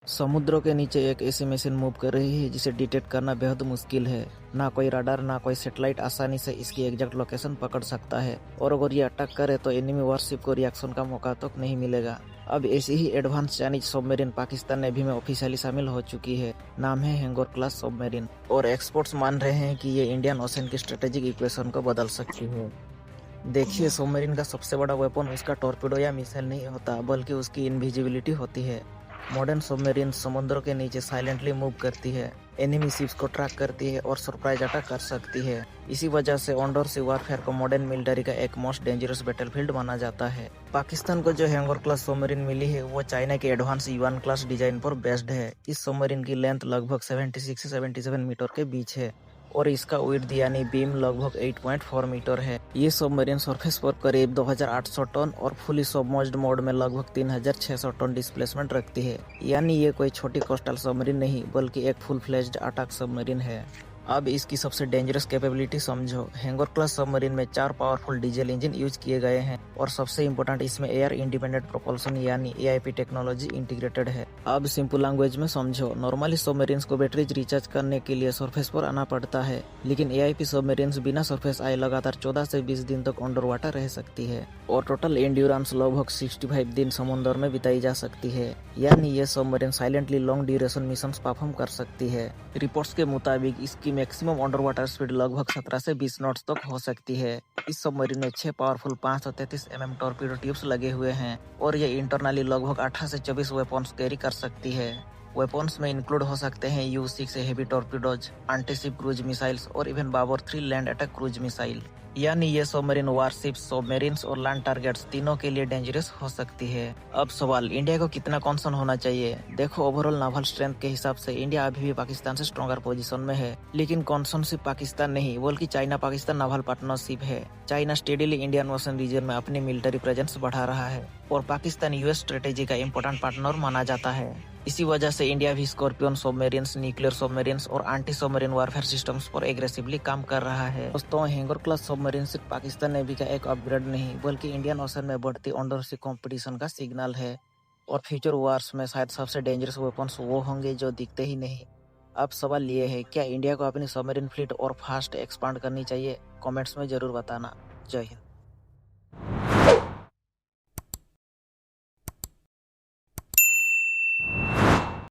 समुद्रों के नीचे एक ऐसी मशीन मूव कर रही है जिसे डिटेक्ट करना बेहद मुश्किल है। ना कोई रडार ना कोई सैटेलाइट आसानी से इसकी एग्जैक्ट लोकेशन पकड़ सकता है, और अगर ये अटैक करे तो एनिमी वारशिप को रिएक्शन का मौका तक नहीं मिलेगा। अब ऐसी ही advance Chinese submarine Pakistan navy में ऑफिशियली शामिल हो चुकी है। नाम है हैंगोर क्लास सबमरीन, और एक्सपर्ट्स मान रहे हैं कि ये इंडियन ओशन की स्ट्रेटेजिक इक्वेशन को बदल सकती है। देखिए, सबमरीन का सबसे बड़ा वेपन उसका टॉर्पीडो या मिसाइल नहीं होता, बल्कि उसकी इनविजिबिलिटी होती है। मॉडर्न सबमरीन समुद्रों के नीचे साइलेंटली मूव करती है, एनिमी शिप्स को ट्रैक करती है और सरप्राइज अटैक कर सकती है। इसी वजह से ऑन सी वारफेयर को मॉडर्न मिलिट्री का एक मोस्ट डेंजरस बैटलफील्ड माना जाता है। पाकिस्तान को जो हैंगोर क्लास सबमरीन मिली है वो चाइना के एडवांस युआन क्लास डिजाइन पर बेस्ड है। इस सबमरीन की लेंथ लगभग 76 से 77 मीटर के बीच है, और इसका विड्थ यानी बीम लगभग 8.4 मीटर है। ये सबमरीन सरफेस पर करीब 2800 टन और फुली सबमर्ज्ड मोड में लगभग 3600 टन डिस्प्लेसमेंट रखती है। यानी ये कोई छोटी कोस्टल सबमरीन नहीं, बल्कि एक फुल फ्लेज्ड अटैक सबमरीन है। अब इसकी सबसे डेंजरस कैपेबिलिटी समझो। हैंगोर क्लास सबमरीन में 4 पावरफुल डीजल इंजन यूज किए गए हैं, और सबसे इम्पोर्टेंट इसमें एयर इंडिपेंडेंट प्रोपल्शन यानी एआईपी टेक्नोलॉजी इंटीग्रेटेड है। अब सिंपल लैंग्वेज में समझो, नॉर्मली सबमरीन्स को बैटरीज रिचार्ज करने के लिए सरफेस पर आना पड़ता है, लेकिन एआईपी सबमरीन्स बिना सरफेस आए लगातार 14 से 20 दिन तक अंडर वाटर रह सकती है, और टोटल एंड्योरेंस लगभग 65 दिन समुद्र में बिताई जा सकती है। यानी ये submarine silently long duration mission perform कर सकती है। रिपोर्ट्स के मुताबिक इसकी मैक्सिमम अंडर वाटर स्पीड लगभग 17 से 20 नॉट्स तक हो सकती है। इस सबमरीन में 6 पावरफुल 533 mm टॉर्पीडो ट्यूब्स लगे हुए हैं, और ये इंटरनली लगभग 18 से 24 वेपन्स कैरी कर सकती है। वेपन्स में इंक्लूड हो सकते हैं U-6 heavy torpedoes, anti ship cruise missiles और even Babur 3 land attack cruise missile. यानी ये सबमरीन वारशिप्स, सबमरीन्स और लैंड टारगेट्स तीनों के लिए डेंजरस हो सकती है। अब सवाल, इंडिया को कितना कॉन्सर्न होना चाहिए? देखो, ओवरऑल नावल स्ट्रेंथ के हिसाब से इंडिया अभी भी पाकिस्तान से स्ट्रॉन्गर पोजीशन में है, लेकिन कॉन्सर्न सिर्फ पाकिस्तान नहीं बल्कि चाइना पाकिस्तान नावल पार्टनरशिप है। China steadily Indian Ocean region में अपनी मिलिट्री प्रेजेंस बढ़ा रहा है, और पाकिस्तान यूएस स्ट्रेटेजी का इम्पोर्टेंट पार्टनर माना जाता है। इसी वजह से इंडिया भी स्कॉर्पियन सबमरीन्स, न्यूक्लियर सबमरीन्स और एंटी सबमरीन वारफेयर सिस्टम्स पर एग्रेसिवली काम कर रहा है। दोस्तों, हैंगोर क्लास सबमरीन सिर्फ पाकिस्तान नेवी का एक अपग्रेड नहीं, बल्कि इंडियन ओशन में बढ़ती अंडर सी कंपटीशन का सिग्नल है। और फ्यूचर वार्स में शायद सबसे डेंजरस वेपन्स वो होंगे जो दिखते ही नहीं। अब सवाल ये है, क्या इंडिया को अपनी सबमरीन फ्लीट और फास्ट एक्सपांड करनी चाहिए? कमेंट्स में जरूर बताना। जय हिंद।